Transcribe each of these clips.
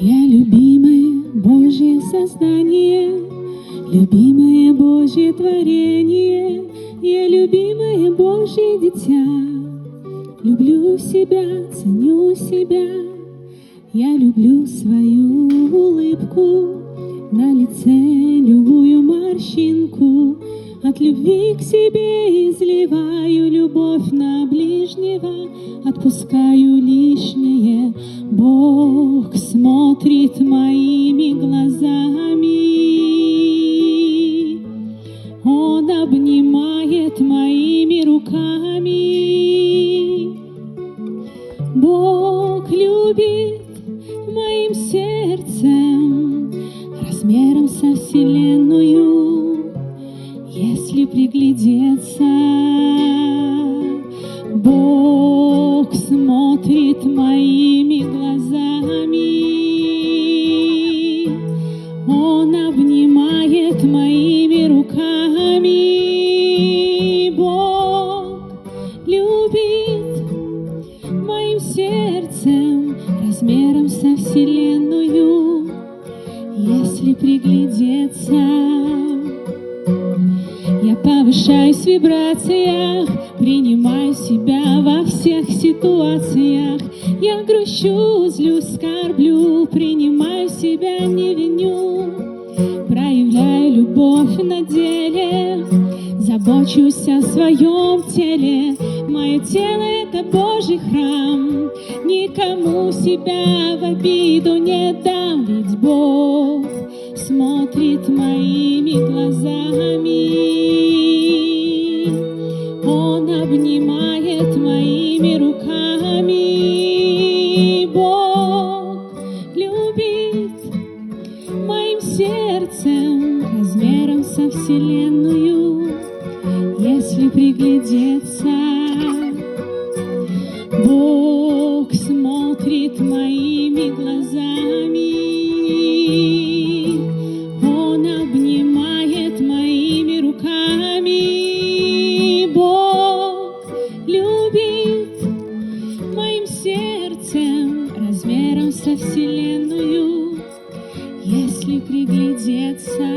Я любимое Божье создание, любимое Божье творение, я любимое Божье дитя. Люблю себя, ценю себя, я люблю свою улыбку, на лице любую морщинку. От любви к себе изливаю любовь на ближнего, отпускаю лишнее. Бог смотрит моими глазами, Он обнимает моими руками. Бог любит моим сердцем, размером со вселенную. Если приглядеться, Бог смотрит моими глазами, Он обнимает моими руками. Бог любит моим сердцем, размером со вселенную. Если приглядеться, я повышаюсь в вибрациях, принимаю себя во всех ситуациях. Я грущу, злюсь, скорблю, принимаю себя, не виню. Проявляю любовь на деле, забочусь о своем теле. Мое тело — это Божий храм, никому себя в обиду не дам, ведь Бог смотрит моими глазами, Он обнимает моими руками. Бог любит моим сердцем, размером со вселенную. Если приглядеться, Бог смотрит моими глазами, Он обнимает моими руками. Бог любит моим сердцем, размером со вселенную. Если приглядеться,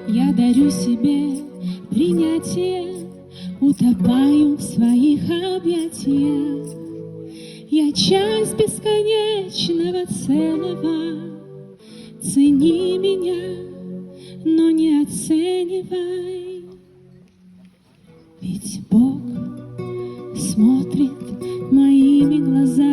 я дарю себе принятие, утопаю в своих объятиях. Я часть бесконечного целого. Цени меня, но не оценивай, ведь Бог смотрит моими